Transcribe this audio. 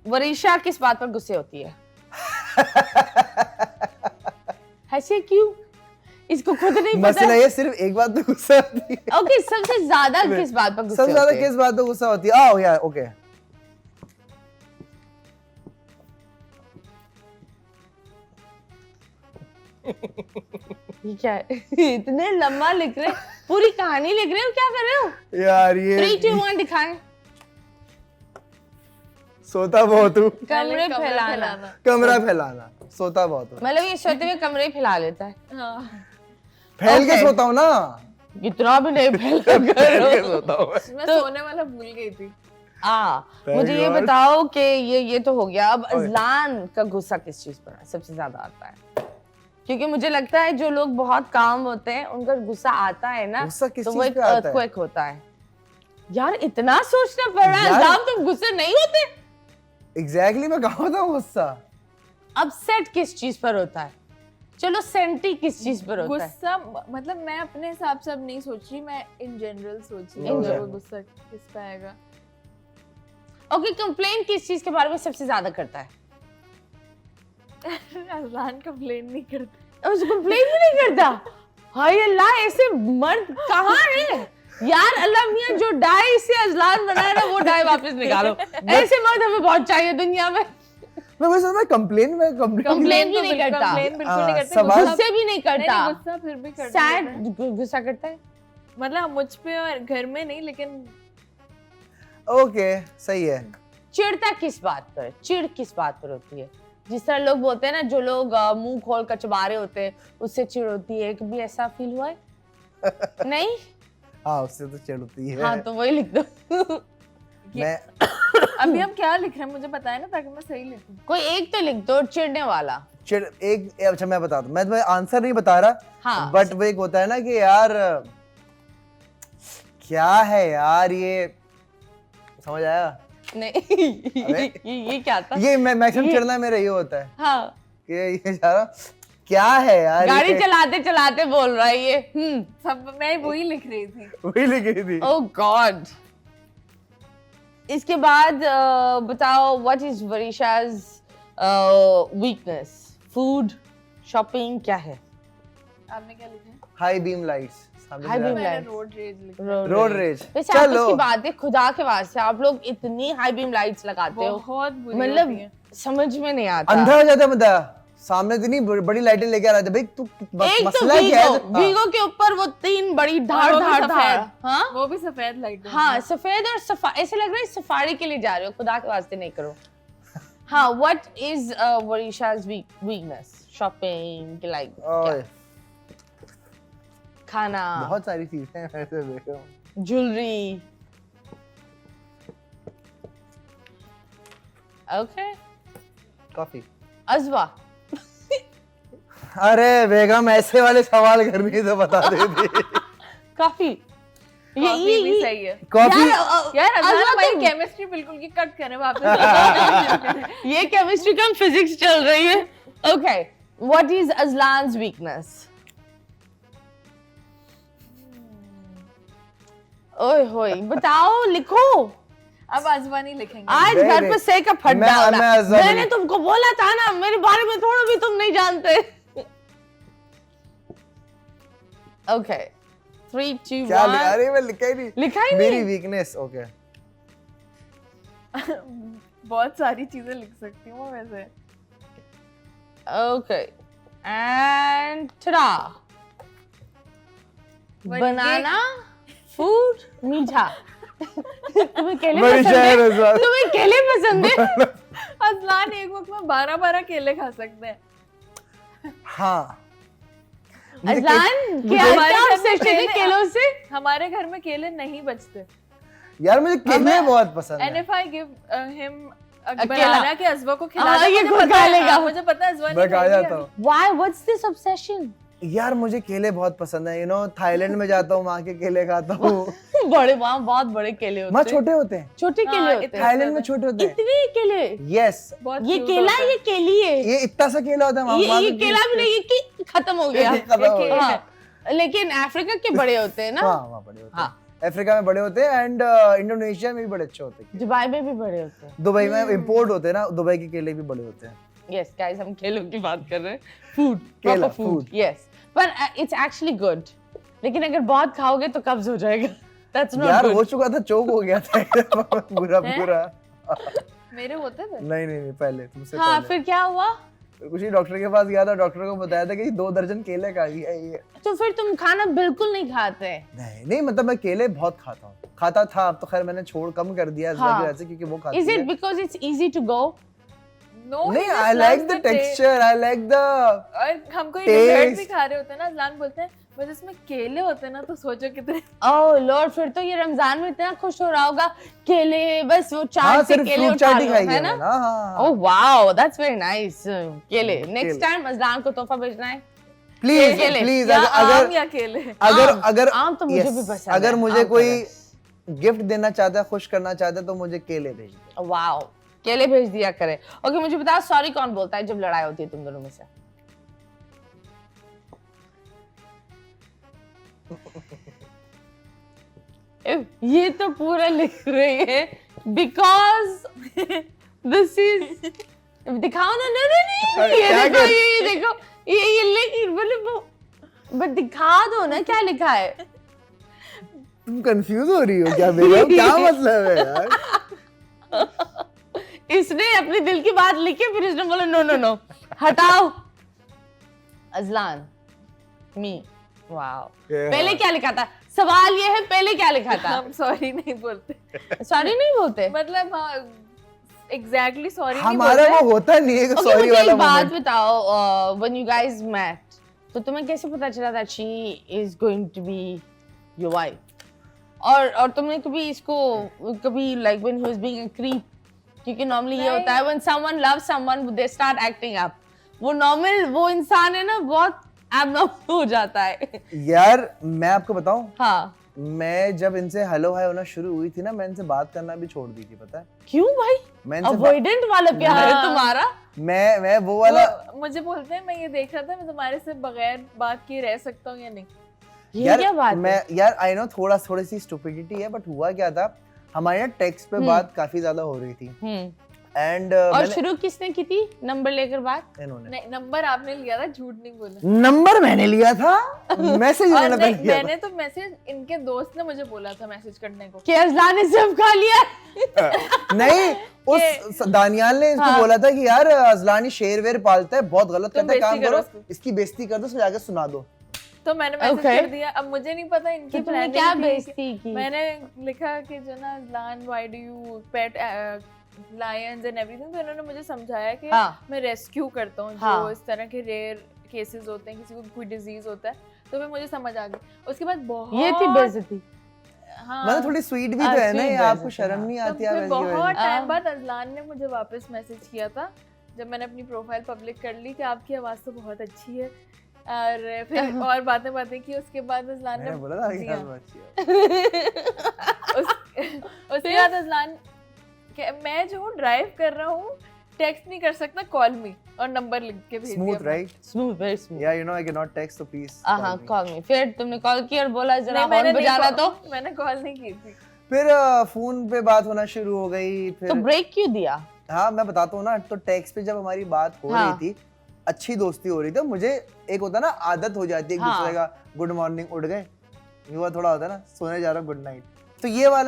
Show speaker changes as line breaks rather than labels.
वरीशा किस बात पर गुस्से होती है? ऐसे क्यों? इसको खुद नहीं पता।
मसला ये सिर्फ एक बात पे गुस्सा होती है।
ओके, सबसे ज्यादा किस बात पर गुस्से
सबसे ज्यादा
होती है?
किस बात पे गुस्सा होती है? यार ओके,
ये क्या है? इतने लंबा लिख रहे, पूरी कहानी लिख रहे हो, क्या कर रहे हो?
यार ये
3, 2, 1 दिखाएं।
सोता बहुत हूँ,
कमरे फैलाना।
कमरा फैलाना, सोता बहुत हूँ।
मतलब ये सोते हुए कमरे फैला लेता है।
फैल के
Okay.
सोता हूँ ना,
इतना भी नहीं फैला
फैल के
करो।
सोता हूँ।
मैं
तो-
सोने वाला भूल गई थी।
मुझे ये
God.
बताओ कि ये तो हो गया। अब अजलान का गुस्सा किस चीज पर सबसे ज्यादा आता है? क्योंकि मुझे लगता है जो लोग बहुत काम होते हैं उनका गुस्सा आता है ना,
गुस्सा किस
तो
चीज
वो एक
पे आता है?
अर्थक्वेक होता है। यार इतना सोचना पड़ रहा है।
यार-
अजलान, तुम गुस्से नहीं होते?
एग्जैक्टली मैं कहा था गुस्सा।
अपसेट किस चीज पर होता है? चलो, सेंटी किस चीज पर होता है?
गुस्सा मतलब मैं अपने हिसाब से अब नहीं सोच रही, मैं इन जनरल सोच रही
In
हूँ
general.
वो गुस्सा किस पे आएगा।
ओके, कंप्लेन किस चीज के बारे में सबसे ज्यादा करता है?
अजलान कंप्लेन नहीं करता।
कंप्लेन भी नहीं करता? हाय अल्लाह, ऐसे मर्द कहाँ है यार? अल्लाह मियां, जो डाई से अजलान बनाया ना वो डाई वापस निकालो। ऐसे मर्द हमें बहुत चाहिए दुनिया में।
मैं वैसे मैं कंप्लेन
कंप्लेन भी नहीं करता।
कंप्लेन बिल्कुल नहीं करता।
सवाल-
गुस्सा
गुस्से भी नहीं करता।
नहीं, गुस्सा फिर भी करता है।
सैड गुस्सा करता है।
मतलब मुझ पे और घर में नहीं, लेकिन
ओके सही है।
चिढ़ता किस बात पर? चिढ़ किस बात पर होती है? जिस तरह लोग बोलते हैं ना, जो लोग मुंह खोल कर चबा रहे होते हैं उससे चिढ़ होती है। कभी ऐसा फील हुआ है? नहीं?
हाँ उससे तो चिढ़ होती है।
हाँ तो वही लिख दो।
मैं
अभी हम क्या लिख रहे हैं मुझे बताया ना, ताकि मैं सही लिखूं।
कोई एक तो लिख दो चिढ़ने वाला।
चिढ़ एक, अच्छा मैं बताता हूँ, मैं तुम्हें आंसर नहीं बता रहा,
हाँ।
बट वो एक होता है ना कि यार क्या है यार ये, समझ आया?
नहीं ये क्या था?
ये मैक्सिमम
ये-
चिढ़ना मेरा ये होता है
हाँ,
कि ये सारा क्या है यार,
गाड़ी
ये
चलाते चलाते बोल रहा है ये।
सब मैं वही लिख रही थी।
वही लिख रही थी।
Oh god. इसके बाद बताओ, व्हाट इज वरीशाज वीकनेस? फूड, शॉपिंग, क्या है?
आपने क्या लिखा है?
High beam lights.
High beam
मैंने
lights.
रोड रेज लिखा है।
Road rage.
वैसे आप
चलो
उसकी बात है, खुदा के वास्ते आप लोग इतनी हाई बीम लाइट्स लगाते हो,
बहुत बुरी होती
मतलब
है।
समझ में नहीं आता।
अंधा हो जाता बंदा, सामने इतनी बड़ी लाइटें लेके आ रहा था भाई, तू
एक तो
मसला क्या है?
वीगो, वीगो के ऊपर वो 3 बड़ी धार
वो भी
धार धार।
सफेद।
हाँ
वो भी सफेद लाइट।
हाँ, सफेद और ऐसे लग रहा है सफारी के लिए जा रहे हो। खुदा के वास्ते नहीं करो। हाँ, व्हाट इज वरीशाज वीकनेस? शॉपिंग, लाइक
ओए,
खाना,
बहुत सारी चीजें हैं वैसे देखो।
ज्वेलरी। Okay,
coffee.
अजवा।
अरे बेगम ऐसे वाले सवाल करनी तो बता देती।
काफी।
कॉफी भी सही है।
कॉफी
यार
अजवा
अजहर भाई
तो-
केमिस्ट्री बिल्कुल की कट करें वापस।
ये केमिस्ट्री कम फिजिक्स चल रही है। Okay, what is Azlan's weakness? ओए होए, बताओ, लिखो।
अब अजवा नहीं लिखेंगे।
आज
नहीं,
घर
नहीं।
पे से का फट
मैं
डाला।
अजवा
मैंने
नहीं-
तुमको बोला था ना, मेरे बारे में थोड़ा भी तुम नहीं जानते। ओके, 3, 2,
क्या
1।
अरे मैं लिखा ही नहीं।
लिखा ही
मेरी
नहीं।
Weakness okay.
बहुत सारी चीजें लिख सकती हूँ वैसे।
Okay, and टडा। बनाना, फूड, मीठा। तुम्हें केले
बड़ी
पसंद
शायर
है?
है सर।
तुम्हें केले पसंद है?
अजलान एक वक्त में 12-12 केले खा सकते हैं।
हाँ
अजलान, क्या
हमारे
क्या
घर में
obsession है
केले-
केलों से?
हमारे घर में केले नहीं बचते।
यार मुझे केले बहुत पसंद
एंड
है।
इफ आई गिव हिम
केला।
बनाना के अजवा को खिला
हाँ,
दे,
ये
मुझे
खुद
पता
खा
है,
लेगा।
हाँ, मुझे पता है अजवा
मैं
नहीं
खा
खाएगी।
जाता हूँ।
Why? What's this obsession?
यार मुझे केले बहुत पसंद है, थाईलैंड में जाता हूँ, वहाँ के केले खाता हूँ।
बड़े, वहाँ बहुत बड़े केले
वहाँ
होते हैं।
छोटे होते हैं,
छोटे
हाँ,
केले होते हैं।
थाईलैंड में छोटे होते हैं।
इतने केले?
यस,
बहुत
ये
cute
केला
होता
है, ये केली है?
ये इतना सा केला होता है वहाँ
ये
पे
केला भी नहीं, ये कि खत्म हो गया।
खत्म हो गया।
हाँ, लेकिन अफ्रीका के बड़े होते हैं ना।
हाँ वहाँ बड़े होते हैं।
हाँ,
अफ्रीका में बड़े होते हैं एंड इंडोनेशिया में भी बड़े अच्छे होते हैं।
दुबई में भी बड़े होते हैं।
दुबई में इंपोर्ट होते हैं ना, दुबई के केले भी बड़े होते हैं।
यस गाइस, हम केलों की बात कर रहे हैं। फूड,
केला,
प्रॉपर फूड, यस, पर इट्स एक्चुअली गुड। लेकिन अगर बहुत खाओगे तो कब्ज हो जाएगा। दैट्स नॉट
यार
गुड।
हो चुका था, चोक हो गया था पूरा पूरा।
मेरे होते थे।
नहीं पहले तुमसे
हाँ,
पहले।
फिर क्या हुआ?
कुछ ही डॉक्टर के पास गया था, डॉक्टर को बताया था कि 2 दर्जन केले खा लिया ये।
तो फिर तुम खाना बिल्कुल नहीं खाते?
नहीं मतलब मैं केले बहुत खाता हूँ, खाता था, अब तो खैर मैंने छोड़ कम कर दिया
हाँ।
की वजह से, क्योंकि वो खाती
इज इट
है।
Because it's easy to go?
No,
नहीं,
he just
I like
loves
the
the
texture, I like the
और हम कोई डेजर्ट भी
taste.
खा रहे होते हैं ना, अजलान बोलते हैं बस इसमें केले होते हैं ना, तो सोचो कितने।
ओह लॉर्ड, फिर तो ये रमजान में इतना खुश हो रहा होगा। केले, बस वो चाट
हाँ
से
सिर्फ
केले
फ्रूट
उठा
चाट ही
लो,
खाई
है
है
ना?
ना। हाँ
oh wow, that's very nice. केले नेक्स्ट
केले।
टाइम अजलान को तोहफा भेजना है।
प्लीज
केले।
प्लीज,
या
अगर
आम या केले।
अगर
आम तो मुझे
yes,
भी पसंद
अगर
है,
मुझे
आम का
कोई
रस।
गिफ्ट देना चाहता है, खुश करना चाहता है, तो मुझे केले भेज दो।
वाओ, केले भेज दिया करे। ओके, मुझे बताओ सॉरी कौन बोलता है जब लड़ाई होती है तुम दोनों में से? ये तो पूरा लिख रही है बिकॉज दिस इज, दिखाओ ना। नहीं
अरे,
ये
क्या
देखो,
कर-
ये देखो, ये लिख मतलब, बट दिखा दो ना क्या लिखा है।
तुम कंफ्यूज हो रही हो क्या बेगम? क्या मतलब है यार?
इसने अपने दिल की बात लिखी, फिर इसने बोला नो नो नो, हटाओ। अजलान, मी, वाओ। पहले क्या लिखा था? सवाल ये है, पहले क्या लिखा था?
हम सॉरी नहीं बोलते,
सॉरी नहीं बोलते?
मतलब हाँ एग्जैक्टली सॉरी नहीं
हमारा
बोलते।
वो होता नहीं है कि
Okay,
सॉरी
मुझे
वाला
एक बात
मोमेंट।
बताओ, when you guys met, तो तुम्हें कैसे पता चला that she is going to be your wife? और तुमने कभी इसको कभी like when he was being a creep, क्योंकि normally ये होता है when someone loves someone they start acting up, वो normal वो इंसान है ना, बहुत abnormal हो जाता है।
यार मैं आपको बताऊं,
हाँ,
मैं जब इनसे हेलो हाय होना शुरू हुई थी ना, मैं इनसे बात करना भी छोड़ दी थी, पता है?
क्यों भाई?
मैं इनसे
अवॉइडेंट वाला प्यार है
हाँ।
तुम्हारा?
मैं वो वाला
मुझे बोलते हैं, मैं ये देख रहा था मैं तुम्हारे से बगैर बात किए रह सकता हूँ या नहीं।
ये क्या बात
मैं
है?
यार आई नो थोड़ी सी स्टुपिडिटी है, बट हुआ क्या था, हमारे ना टेक्स्ट पे बात काफी ज्यादा हो रही थी एंड
और शुरू किसने की थी नंबर लेकर बात?
इन्होंने
नहीं, नंबर आपने लिया था, झूठ नहीं बोला।
नंबर मैंने लिया था, मैसेज
और
इन्होंने
नहीं,
लिया था।
मैंने तो मैसेज, इनके दोस्त ने मुझे बोला था मैसेज करने को।
कि अजलान ने सब खा लिया।
नहीं, उस दानियाल ने इसको
हाँ।
बोला था कि यार अजलानी शेर वेर पालता है, बहुत गलत
तुम
करता है, काम
बेइज्जती करो
करो,
उसकी।
इसकी बेइज्जती कर दो, उसको जाके सुना दो।
तो मैंने मैसेज
Okay.
कर दिया। अब मुझे नहीं पता इनकी
कि तुमने
planning
क्या
थी
बेइज्जती की?
मैंने लिखा कि जो ना Azlan, why do you pet Lions and everything, तो इन्होंने मुझे समझाया कि
हाँ।
मैं रेस्क्यू करता हूँ
हाँ।
जो इस तरह के रेयर केसेस होते हैं, किसी को कोई डिजीज होता है, तो फिर मुझे समझ आ गई। उसके बाद बहुत
ये थी बेइज्जती।
हाँ,
मतलब थोड़ी स्वीट भी
हाँ,
तो है ना,
sweet
ये
बेइज्जती,
आपको शर्म
हाँ।
नहीं
तो
आती? आप
फिर
ऐसी
बहुत
वजह-
टाइम बाद अजलान ने मुझे वापस मैसेज किया था, जब मैंने अपनी प्रोफाइल पब्लिक कर ली कि आपकी आवाज़ तो बहुत अच्छी है, और फिर और बातें की। उसके बाद अजलान ने
मैंने बोला था कि
दिया।
यार अच्छी है।
उसके बाद अजलान मैं जो ड्राइव कर रहा हूँ, टेक्स्ट नहीं कर सकता, कॉल मी, और नंबर लिख के भेज दिया
स्मूथ
अपना।
Right?
Smooth, very smooth.
Yeah you know I can not text, so please
हाँ, कॉल मी। फिर तुमने कॉल किया और बोला जरा
नहीं, मैंने
हॉर्न
नहीं
बजाना
call-
तो?
मैंने कॉल नहीं की थी।
फिर फोन पे बात होना शुरू हो गई।
तो
फिर
ब्रेक क्यों दिया?
हाँ मैं बताता हूँ ना, तो टेक्स्ट पे जब हमारी बात हो
हाँ।
रही थी, अच्छी दोस्ती हो रही थी, मुझे एक होता ना आदत हो जाती है एक
हाँ।
दूसरे का, गुड मॉर्निंग उठ गए, ये हुआ थोड़ा होता है ना, सोने जा रहा हूँ गुड नाइट, तो ये वाला